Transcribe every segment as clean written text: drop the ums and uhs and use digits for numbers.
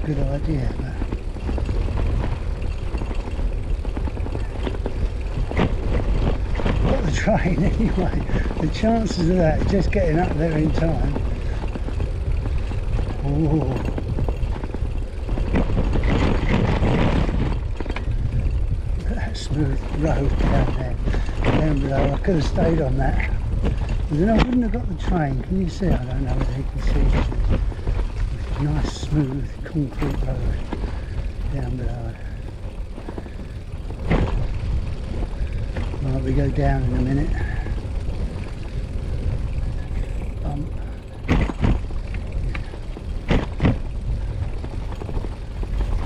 good idea. Got the train anyway. The chances of that just getting up there in time. Ooh. That smooth road down there, down below. I could have stayed on that. But then I wouldn't have got the train. Can you see? I don't know whether you can see. Nice smooth concrete road down below. Right, we go down in a minute.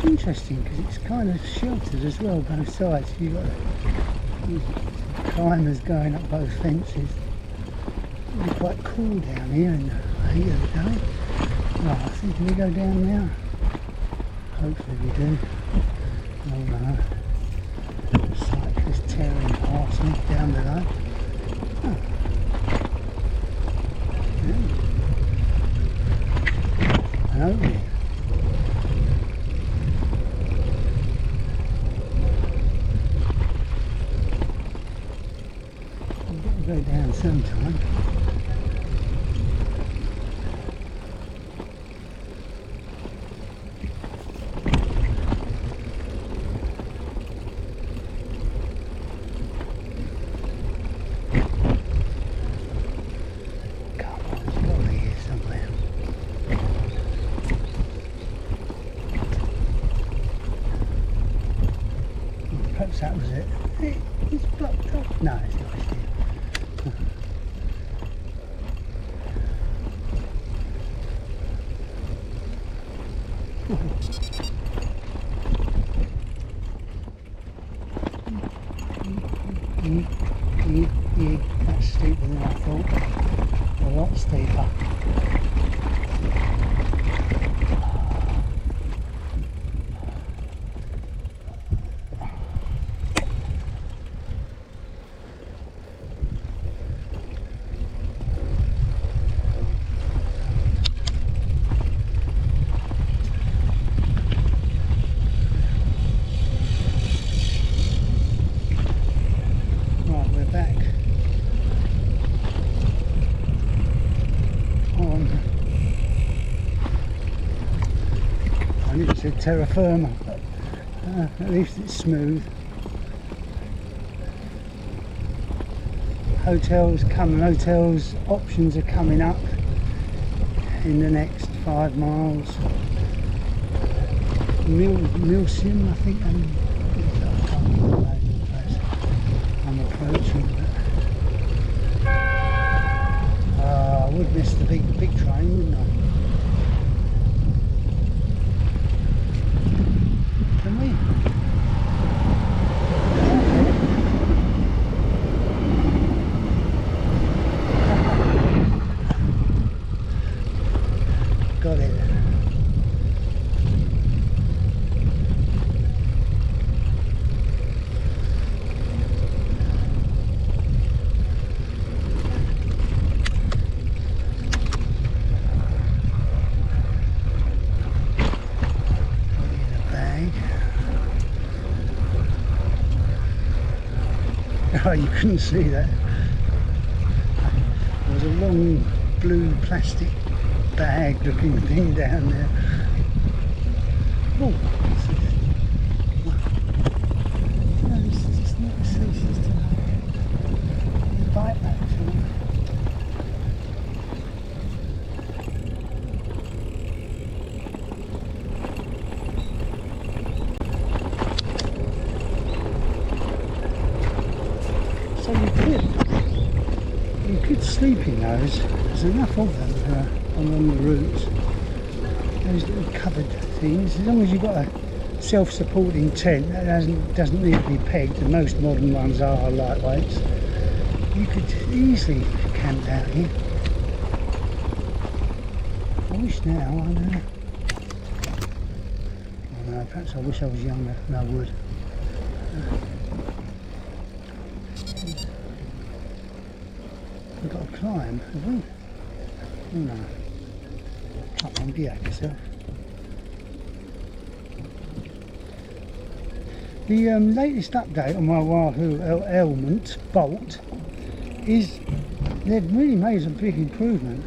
Interesting because it's kind of sheltered as well, both sides. You've got climbers going up both fences. It'll be quite cool down here in the heat of the day. Right, I think we go down now. Hopefully we do. Oh no. Cyclists tearing past me down below. Oh. Yeah. An opening. I've got to go down sometime. That was it. It's blocked up. No, it's not. That's steeper than I thought. A lot steeper. Terra firma, but at least it's smooth. Hotels options are coming up in the next 5 miles. Mulgeum, I think, I'm approaching, but I would miss the big train, wouldn't I? Got it. Oh, you couldn't see that. There was a long blue plastic bag looking thing down there. Oh, no, it's just not ceases to bite back to me. So you could sleep in those. There's enough of them along the routes. Those little covered things. As long as you've got a self-supporting tent that doesn't need to be pegged, and most modern ones are lightweights, you could easily camp out here. I wish now, I know. Oh no, perhaps I wish I was younger and I would. We've got to climb, have we? Oh no. Can't undo yourself. The latest update on my Wahoo Element bolt is they've really made a big improvement.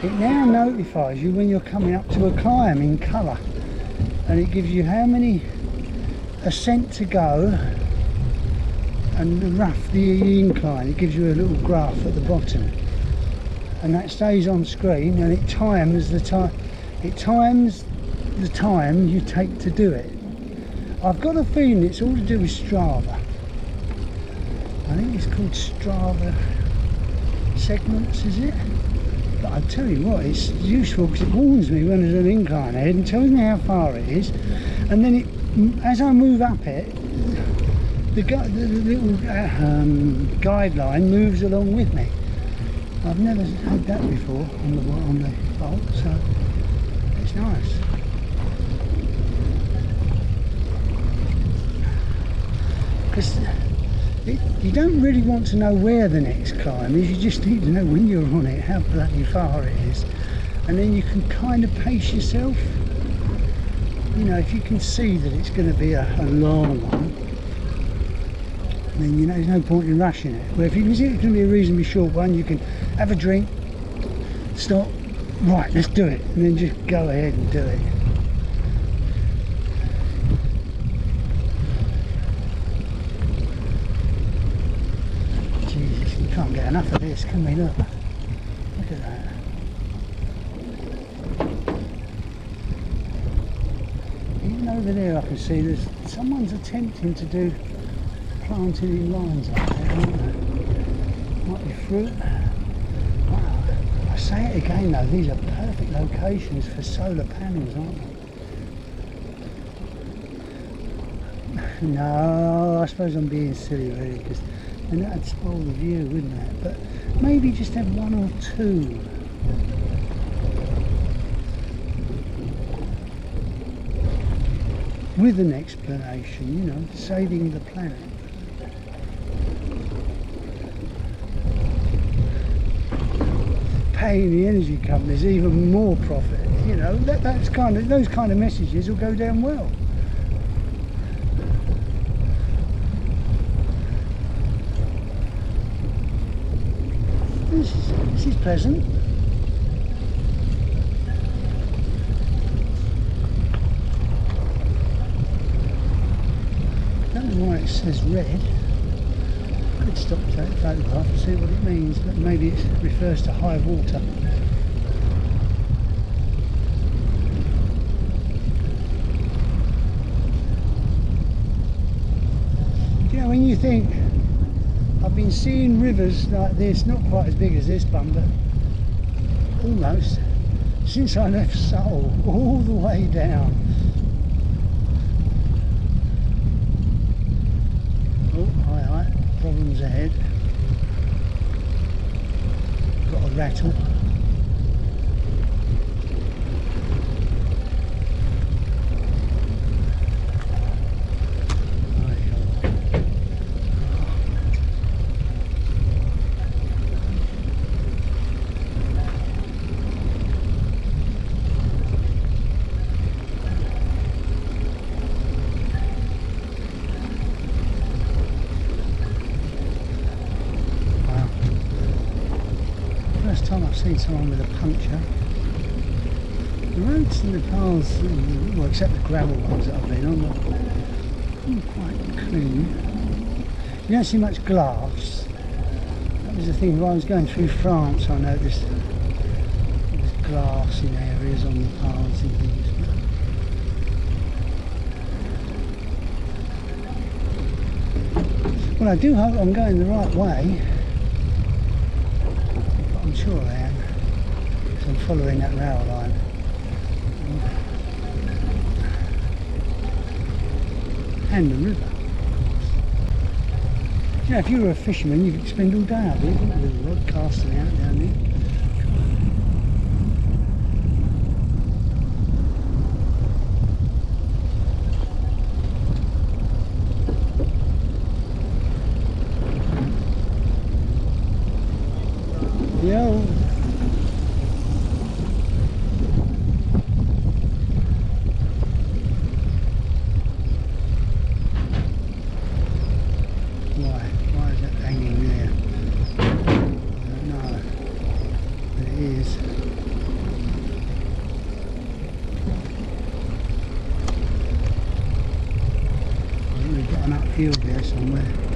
It now notifies you when you're coming up to a climb in colour, and it gives you how many ascent to go and the incline. It gives you a little graph at the bottom, and that stays on screen, and it times the time. It times the time you take to do it. I've got a feeling it's all to do with Strava. I think it's called Strava segments, is it? But I tell you what, it's useful because it warns me when there's an incline ahead and tells me how far it is, and then as I move up it, the little guideline moves along with me. I've never had that before on the bolt, so it's nice. Because you don't really want to know where the next climb is, you just need to know when you're on it how bloody far it is, and then you can kind of pace yourself. You know, if you can see that it's going to be a long one, then you know there's no point in rushing it. Where if you can see it's going to be a reasonably short one, you can have a drink, stop, right, let's do it, and then just go ahead and do it. Jesus, you can't get enough of this, can we? Look at that. Even over there I can see there's someone's attempting to do planting in lines up there, aren't they? Might be fruit. Wow. I say it again though, these are perfect locations for solar panels, aren't they? No, I suppose I'm being silly really, because then that'd spoil the view, wouldn't it? But maybe just have one or two. With an explanation, you know, saving the planet. Paying the energy companies even more profit, you know, those kind of messages will go down well. This is pleasant. I don't know why it says red. Could stop to take a photograph and see what it means, but maybe it refers to high water. You know, when you think, I've been seeing rivers like this, not quite as big as this one, but almost, since I left Seoul, all the way down. Oh, hi. Problems ahead. Got a rattle. I've seen someone with a puncture. The roads and the paths, well, except the gravel ones that I've been on, are quite clean. You don't see much glass. That was the thing, when I was going through France, I noticed there was glass in areas on the paths and things. Well, I do hope I'm going the right way. I'm sure I am, because I'm following that rail line. And the river. You know, if you were a fisherman, you could spend all day out there, wouldn't you, with a rod casting out down there. Yo. hill there somewhere.